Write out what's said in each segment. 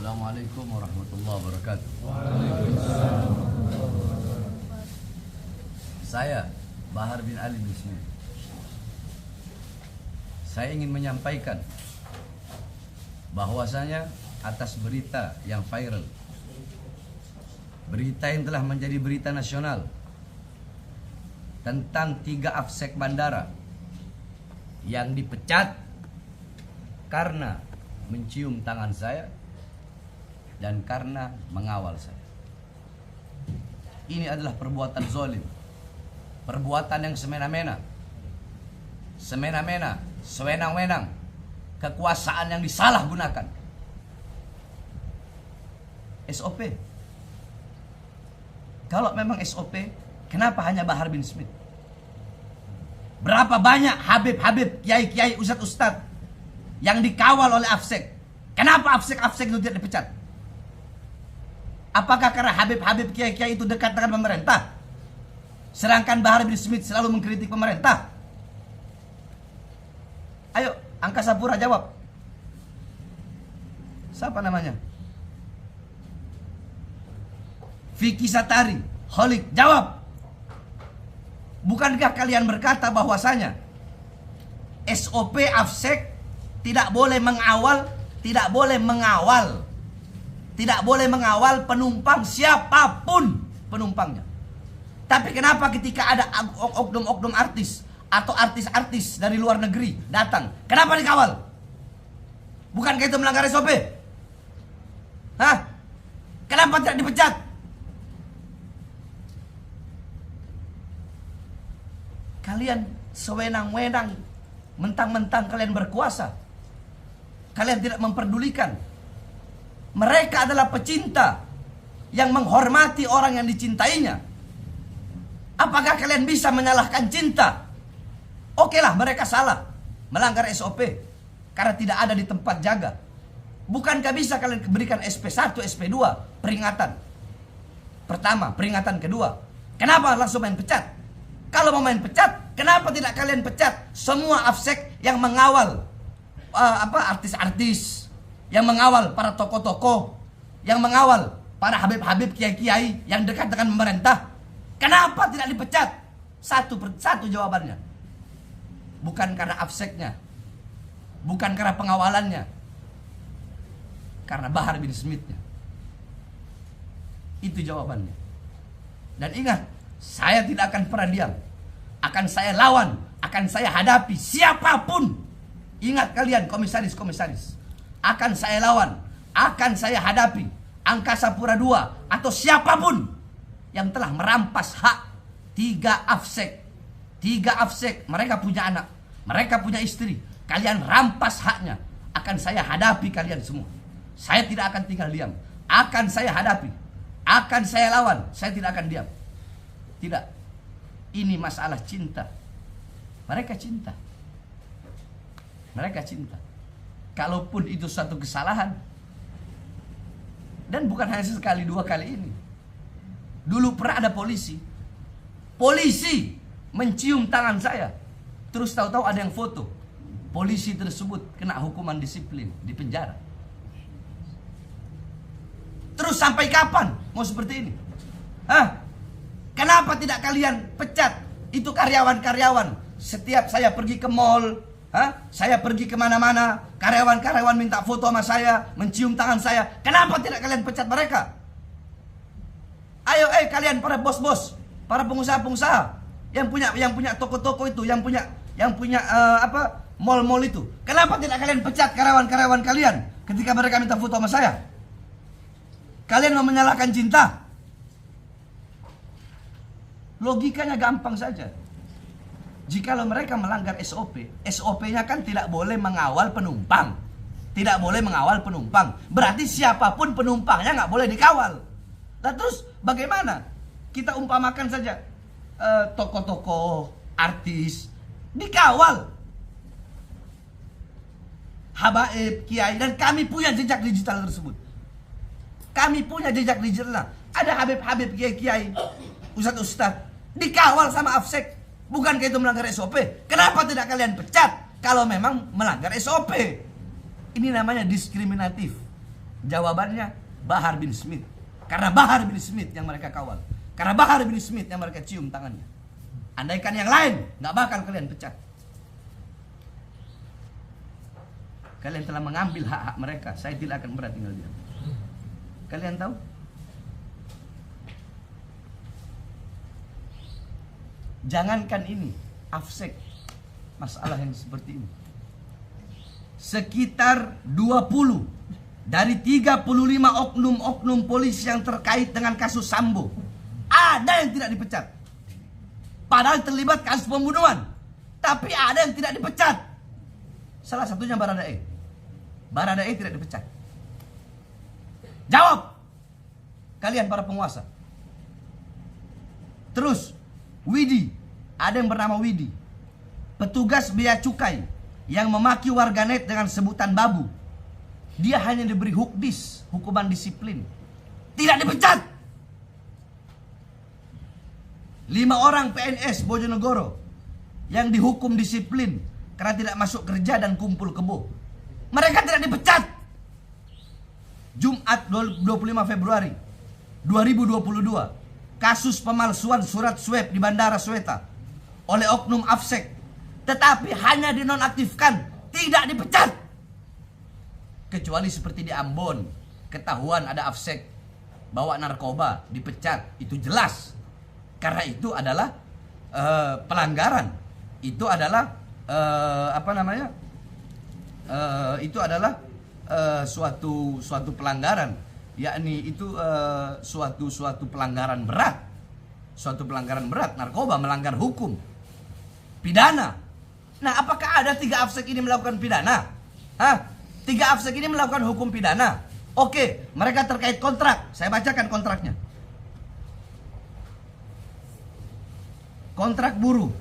Assalamualaikum warahmatullahi wabarakatuh. Saya Bahar bin Ali bin Smith. Saya ingin menyampaikan bahwasanya atas berita yang viral, berita yang telah menjadi berita nasional tentang 3 afsek bandara yang dipecat karena mencium tangan saya dan karena mengawal saya. Ini adalah perbuatan zalim, perbuatan yang semena-mena, sewenang-wenang, kekuasaan yang disalahgunakan. SOP. Kalau memang SOP, kenapa hanya Bahar bin Smith? Berapa banyak Habib-Habib, Kiai-Kiai, Ustadz-Ustadz yang dikawal oleh afsek? Kenapa afsek itu tidak dipecat? Apakah karena Habib-Habib, Kiai-Kiai itu dekat dengan pemerintah, sedangkan Bahar bin Smith selalu mengkritik pemerintah? Ayo, Angkasa Pura jawab. Siapa namanya? Vicky Satari, Holik, jawab. Bukankah kalian berkata bahwasanya SOP afsek tidak boleh mengawal, tidak boleh mengawal penumpang siapapun penumpangnya. Tapi kenapa ketika ada oknum-oknum artis atau artis-artis dari luar negeri datang, kenapa dikawal? Bukankah itu melanggar SOP? Hah? Kenapa tidak dipecat? Kalian sewenang-wenang, mentang-mentang kalian berkuasa, kalian tidak memperdulikan. Mereka adalah pecinta yang menghormati orang yang dicintainya. Apakah kalian bisa menyalahkan cinta? Okelah, mereka salah, melanggar SOP karena tidak ada di tempat jaga. Bukankah bisa kalian berikan SP1, SP2 peringatan pertama, peringatan kedua? Kenapa langsung main pecat? Kalau mau main pecat, kenapa tidak kalian pecat semua afsek yang mengawal artis-artis, yang mengawal para tokoh-tokoh, yang mengawal para habib-habib, kiai-kiai yang dekat dengan pemerintah? Kenapa tidak dipecat? Satu jawabannya. Bukan karena afseknya, bukan karena pengawalannya, karena Bahar bin Smith-nya. Itu jawabannya. Dan ingat, saya tidak akan pernah diam. Akan saya lawan, akan saya hadapi siapapun. Ingat kalian komisaris-komisaris. Akan saya lawan, akan saya hadapi Angkasa Pura II atau siapapun yang telah merampas hak 3 afsek. 3 afsek, mereka punya anak, mereka punya istri. Kalian rampas haknya. Akan saya hadapi kalian semua. Saya tidak akan tinggal diam. Akan saya hadapi, akan saya lawan. Saya tidak akan diam. Tidak. Ini masalah cinta. Mereka cinta. Mereka cinta. Kalaupun itu suatu kesalahan, dan bukan hanya sekali 2 kali ini. Dulu pernah ada polisi mencium tangan saya. Terus tahu-tahu ada yang foto. Polisi tersebut kena hukuman disiplin di penjara. Terus sampai kapan mau seperti ini? Hah? Kenapa tidak kalian pecat itu karyawan-karyawan? Setiap saya pergi ke mall, saya pergi kemana-mana, karyawan-karyawan minta foto sama saya, mencium tangan saya. Kenapa tidak kalian pecat mereka? Ayo, kalian para bos-bos, para pengusaha-pengusaha yang punya toko-toko itu, yang punya mall-mall itu. Kenapa tidak kalian pecat karyawan-karyawan kalian ketika mereka minta foto sama saya? Kalian mau menyalahkan cinta? Logikanya gampang saja. Jikalau mereka melanggar SOP, SOP-nya kan tidak boleh mengawal penumpang. Tidak boleh mengawal penumpang. Berarti siapapun penumpangnya nggak boleh dikawal. Nah terus bagaimana? Kita umpamakan saja tokoh-tokoh, artis dikawal, habaib, kiai, dan kami punya jejak digital tersebut. Kami punya jejak digital. Ada habib-habib, kiai-kiai, ustadz-ustadz dikawal sama afsek. Bukankah itu melanggar SOP? Kenapa tidak kalian pecat kalau memang melanggar SOP? Ini namanya diskriminatif. Jawabannya Bahar bin Smith. Karena Bahar bin Smith yang mereka kawal. Karena Bahar bin Smith yang mereka cium tangannya. Andaikan yang lain, nggak bakal kalian pecat. Kalian telah mengambil hak-hak mereka. Saya tidak akan pernah tinggal diam. Kalian tahu? Jangankan ini, AFSEC, masalah yang seperti ini. Sekitar 20 dari 35 oknum-oknum polisi yang terkait dengan kasus Sambo, ada yang tidak dipecat. Padahal terlibat kasus pembunuhan, tapi ada yang tidak dipecat. Salah satunya Baradae. Baradae tidak dipecat. Jawab kalian para penguasa. Terus Widi, ada yang bernama Widi, petugas bea cukai yang memaki warganet dengan sebutan babu. Dia hanya diberi hukdis, hukuman disiplin, tidak dipecat. 5 orang PNS Bojonegoro yang dihukum disiplin karena tidak masuk kerja dan kumpul kebo, mereka tidak dipecat. Jumat 25 Februari 2022, kasus pemalsuan surat swab di Bandara Sweta oleh oknum AFSEC, tetapi hanya dinonaktifkan, tidak dipecat. Kecuali seperti di Ambon, ketahuan ada AFSEC bawa narkoba, dipecat, itu jelas. Karena itu adalah pelanggaran. Itu adalah itu adalah suatu pelanggaran, yakni itu suatu pelanggaran berat. Suatu pelanggaran berat, narkoba, melanggar hukum pidana. Nah, apakah ada 3 AFSEC ini melakukan pidana? 3 AFSEC ini melakukan hukum pidana. Oke, mereka terkait kontrak. Saya bacakan kontraknya. Kontrak buruh.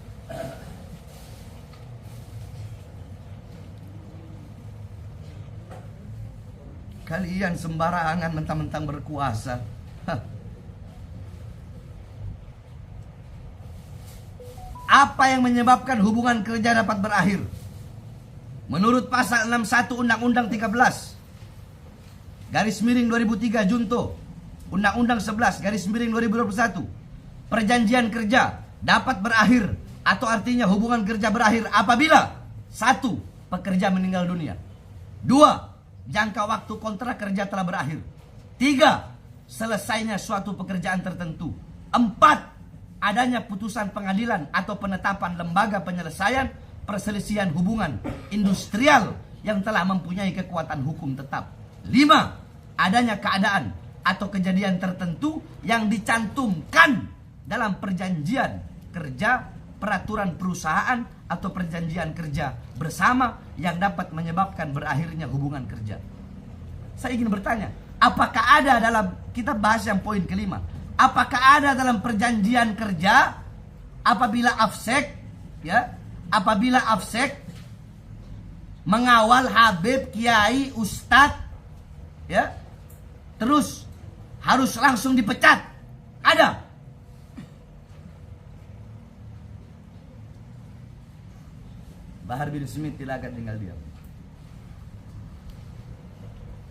Kalian sembarangan mentang-mentang berkuasa. Apa yang menyebabkan hubungan kerja dapat berakhir? Menurut pasal 61 Undang-Undang 13 garis miring 2003 Junto, Undang-Undang 11 garis miring 2021, perjanjian kerja dapat berakhir atau artinya hubungan kerja berakhir apabila 1. Pekerja meninggal dunia, 2. Jangka waktu kontrak kerja telah berakhir, 3. Selesainya suatu pekerjaan tertentu, 4. Adanya putusan pengadilan atau penetapan lembaga penyelesaian perselisihan hubungan industrial yang telah mempunyai kekuatan hukum tetap, 5. Adanya keadaan atau kejadian tertentu yang dicantumkan dalam perjanjian kerja, peraturan perusahaan atau perjanjian kerja bersama yang dapat menyebabkan berakhirnya hubungan kerja. Saya ingin bertanya, apakah ada dalam, kita bahas yang poin kelima, apakah ada dalam perjanjian kerja apabila AFSEC mengawal Habib, Kiai, Ustadz, terus harus langsung dipecat? Ada? Bahar bin Smith tidak akan tinggal diam.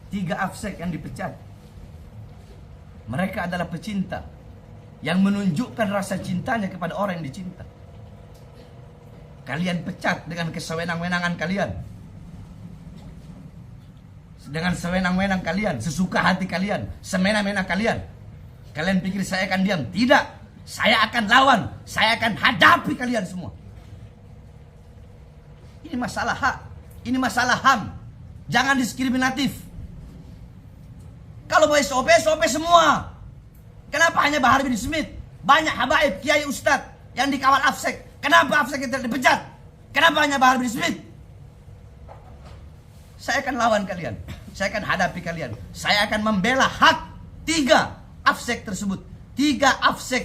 3 AFSEC yang dipecat, mereka adalah pecinta yang menunjukkan rasa cintanya kepada orang yang dicinta. Kalian pecat dengan kesewenang-wenangan kalian, dengan sewenang-wenang kalian, sesuka hati kalian, semena-mena kalian. Kalian pikir saya akan diam? Tidak, saya akan lawan, saya akan hadapi kalian semua. Ini masalah hak, ini masalah HAM. Jangan diskriminatif. Kalau mau SOP, SOP semua. Kenapa hanya Bahar bin Smith? Banyak habaib, kiai, ustadz yang dikawal AFSEC. Kenapa AFSEC tidak dipecat? Kenapa hanya Bahar bin Smith? Saya akan lawan kalian, saya akan hadapi kalian. Saya akan membela hak 3 AFSEC tersebut. 3 AFSEC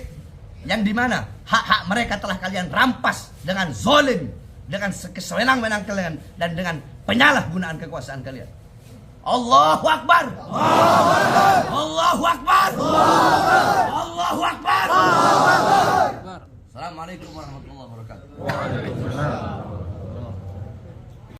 yang dimana hak-hak mereka telah kalian rampas dengan zolim, dengan kesewenang-wenang kalian, dan dengan penyalahgunaan kekuasaan kalian. Allahu Akbar. Allahu Akbar. Allahu Akbar. Assalamualaikum warahmatullahi wabarakatuh.